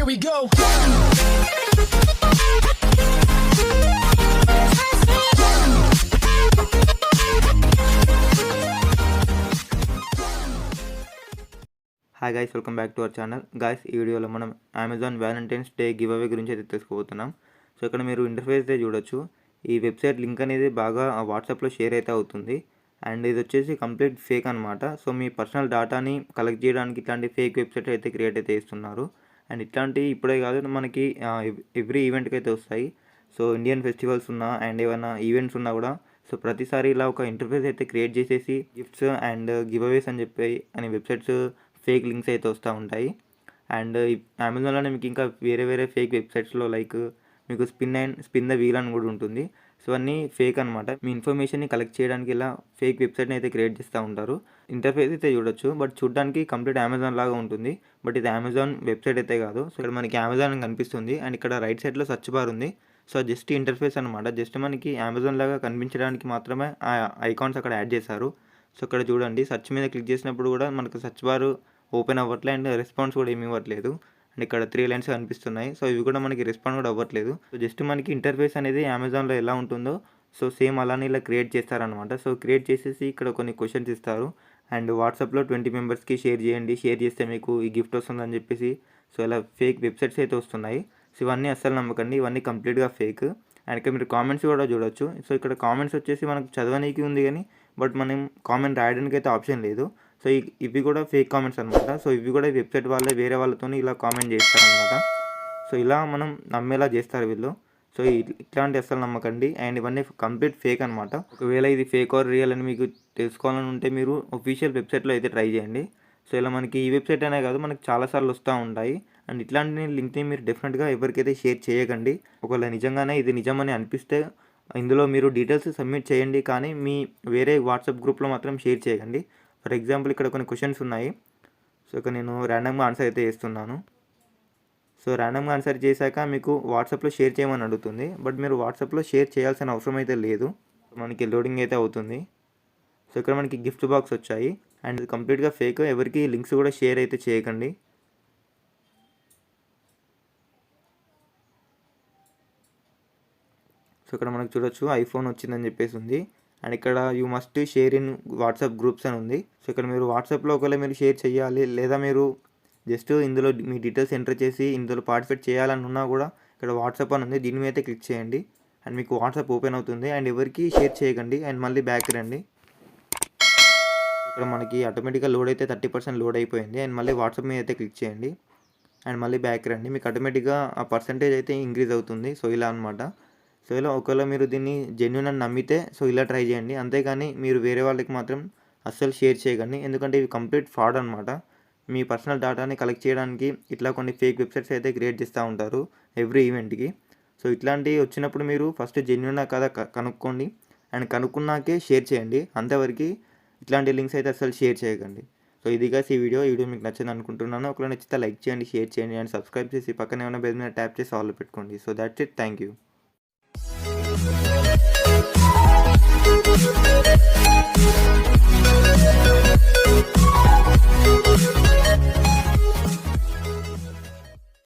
here we go. Hi guys, welcome back to our channel. Guys, ఈ వీడియోలో మనం Amazon Valentine's day give away గురించి అయితే తెలుసుకోబోతున్నాం. సో ఇక్కడ మీరు ఇంటర్ఫేస్ అయితే చూడొచ్చు. ఈ వెబ్సైట్ లింక్ అనేది బాగా వాట్సాప్లో షేర్ అయితే అవుతుంది. అండ్ ఇది వచ్చేసి కంప్లీట్ ఫేక్ అనమాట. సో మీ పర్సనల్ డేటాని కలెక్ట్ చేయడానికి ఇట్లాంటి ఫేక్ వెబ్సైట్ అయితే క్రియేట్ అయితే చేస్తున్నారు. అండ్ ఇట్లాంటివి ఇప్పుడే కాదు, మనకి ఎవ్రీ ఈవెంట్కి అయితే వస్తాయి. సో ఇండియన్ ఫెస్టివల్స్ ఉన్నా అండ్ ఏమైనా ఈవెంట్స్ ఉన్నా కూడా సో ప్రతిసారి ఇలా ఒక ఇంటర్ఫేస్ అయితే క్రియేట్ చేసేసి గిఫ్ట్స్ అండ్ గివ్ అవేస్ అని చెప్పి అని వెబ్సైట్స్ ఫేక్ లింక్స్ అయితే వస్తూ ఉంటాయి. అండ్ అమెజాన్లోనే మీకు ఇంకా వేరే ఫేక్ వెబ్సైట్స్లో లైక్ మీకు స్పిన్ ద వీల్ అని కూడా ఉంటుంది. సో అన్నీ ఫేక్ అనమాట. మీ ఇన్ఫర్మేషన్ని కలెక్ట్ చేయడానికి ఇలా ఫేక్ వెబ్సైట్ని అయితే క్రియేట్ చేస్తూ ఉంటారు. ఇంటర్ఫేస్ అయితే చూడొచ్చు, బట్ చూడడానికి కంప్లీట్ అమెజాన్ లాగా ఉంటుంది. బట్ ఇది అమెజాన్ వెబ్సైట్ అయితే కాదు. సో ఇక్కడ మనకి అమెజాన్ కనిపిస్తుంది అండ్ ఇక్కడ రైట్ సైడ్లో సర్చ్ బార్ ఉంది. సో జస్ట్ ఇంటర్ఫేస్ అనమాట. జస్ట్ మనకి అమెజాన్ లాగా కనిపించడానికి మాత్రమే ఆ ఐకాన్స్ అక్కడ యాడ్ చేశారు. సో ఇక్కడ చూడండి, సర్చ్ మీద క్లిక్ చేసినప్పుడు కూడా మనకు సర్చ్ బార్ ఓపెన్ అవ్వట్లేదు అండ్ రెస్పాన్స్ కూడా ఏమి ఇవ్వట్లేదు. అండ్ ఇక్కడ 3 లైన్స్ కనిపిస్తున్నాయి. సో ఇవి కూడా మనకి రెస్పాండ్ కూడా అవ్వట్లేదు. సో జస్ట్ మనకి ఇంటర్ఫేస్ అనేది అమెజాన్లో ఎలా ఉంటుందో సో సేమ్ అలానే ఇలా క్రియేట్ చేస్తారనమాట. సో క్రియేట్ చేసేసి ఇక్కడ కొన్ని క్వశ్చన్స్ ఇస్తారు. అండ్ వాట్సాప్లో 20 మెంబర్స్కి షేర్ చేయండి, షేర్ చేస్తే మీకు ఈ గిఫ్ట్ వస్తుందని చెప్పేసి సో ఇలా ఫేక్ వెబ్సైట్స్ అయితే వస్తున్నాయి. సో ఇవన్నీ అస్సలు నమ్మకండి, ఇవన్నీ కంప్లీట్గా ఫేక్. అండ్ ఇక్కడ మీరు కామెంట్స్ కూడా చూడొచ్చు. సో ఇక్కడ కామెంట్స్ వచ్చేసి మనకు చదవనీకి ఉంది కానీ బట్ మనం కామెంట్ రాయడానికి అయితే ఆప్షన్ లేదు. సో ఇవి కూడా ఫేక్ కామెంట్స్ అనమాట. సో ఇవి కూడా వెబ్సైట్ వాళ్ళే వేరే వాళ్ళతో ఇలా కామెంట్ చేస్తారనమాట. సో ఇలా మనం నమ్మేలా చేస్తారు వీళ్ళు. సో ఇట్లాంటి అస్సలు నమ్మకండి. అండ్ ఇవన్నీ కంప్లీట్ ఫేక్ అనమాట. ఒకవేళ ఇది ఫేక్ ఆర్ రియల్ అని మీకు తెలుసుకోవాలని ఉంటే మీరు అఫీషియల్ వెబ్సైట్లో అయితే ట్రై చేయండి. సో ఇలా మనకి ఈ వెబ్సైట్ అనే కాదు, మనకి చాలాసార్లు వస్తూ ఉంటాయి. అండ్ ఇట్లాంటి లింక్ని మీరు డెఫినెట్గా ఎవరికైతే షేర్ చేయకండి. ఒకవేళ నిజంగానే ఇది నిజమని అనిపిస్తే ఇందులో మీరు డీటెయిల్స్ సబ్మిట్ చేయండి, కానీ మీ వేరే వాట్సాప్ గ్రూప్లో మాత్రం షేర్ చేయకండి. ఫర్ ఎగ్జాంపుల్ ఇక్కడ కొన్ని క్వశ్చన్స్ ఉన్నాయి. సో ఇక్కడ నేను ర్యాండమ్గా ఆన్సర్ అయితే చేస్తున్నాను. సో ర్యాండమ్గా ఆన్సర్ చేశాక మీకు వాట్సాప్లో షేర్ చేయమని అడుగుతుంది. బట్ మీరు వాట్సాప్లో షేర్ చేయాల్సిన అవసరం అయితే లేదు. మనకి లోడింగ్ అయితే అవుతుంది. సో ఇక్కడ మనకి గిఫ్ట్ బాక్స్ వచ్చాయి అండ్ ఇది కంప్లీట్గా ఫేక్. ఎవరికి లింక్స్ కూడా షేర్ అయితే చేయకండి. సో ఇక్కడ మనకు చూడొచ్చు ఐఫోన్ వచ్చిందని చెప్పేసి ఉంది. అండ్ ఇక్కడ you must share in WhatsApp groups అని ఉంది. సో ఇక్కడ మీరు వాట్సాప్లో ఒకవేళ మీరు షేర్ చేయాలి లేదా మీరు జస్ట్ ఇందులో మీ డీటెయిల్స్ ఎంటర్ చేసి ఇందులో పార్టిసిపేట్ చేయాలని ఉన్నా కూడా ఇక్కడ వాట్సాప్ అని ఉంది, దీని మీద అయితే క్లిక్ చేయండి అండ్ మీకు వాట్సాప్ ఓపెన్ అవుతుంది. అండ్ ఎవరికి షేర్ చేయకండి అండ్ మళ్ళీ బ్యాక్ రండి. ఇక్కడ మనకి ఆటోమేటిక్గా లోడ్ అయితే 30% లోడ్ అయిపోయింది. అండ్ మళ్ళీ వాట్సాప్ మీద అయితే క్లిక్ చేయండి అండ్ మళ్ళీ బ్యాక్ రండి. మీకు ఆటోమేటిక్గా ఆ పర్సంటేజ్ అయితే ఇంక్రీజ్ అవుతుంది. సో ఇలా అనమాట. సో ఇలా ఒకవేళ మీరు దీన్ని జెన్యూన్ అని నమ్మితే సో ఇలా ట్రై చేయండి. అంతేగాని మీరు వేరే వాళ్ళకి మాత్రం అస్సలు షేర్ చేయకండి, ఎందుకంటే ఇవి కంప్లీట్ ఫ్రాడ్ అనమాట. మీ పర్సనల్ డేటాని కలెక్ట్ చేయడానికి ఇట్లా కొన్ని ఫేక్ వెబ్సైట్స్ అయితే క్రియేట్ చేస్తూ ఉంటారు ఎవ్రీ ఈవెంట్కి. సో ఇట్లాంటివి వచ్చినప్పుడు మీరు ఫస్ట్ జెన్యూన్ కదా కనుక్కోండి అండ్ కనుక్కున్నాకే షేర్ చేయండి. అంతవరకు ఇట్లాంటి లింక్స్ అయితే అస్సలు షేర్ చేయకండి. సో ఇదిగా ఈ వీడియో మీకు నచ్చింది అనుకుంటున్నాను. ఒకవేళ నచ్చితే లైక్ చేయండి, షేర్ చేయండి అండ్ సబ్స్క్రైబ్ చేసి పక్కనే ఉన్న బెల్ మీద ట్యాప్ చేసి ఆల్ పెట్టుకోండి. So that's it. Thank you. We'll be right back.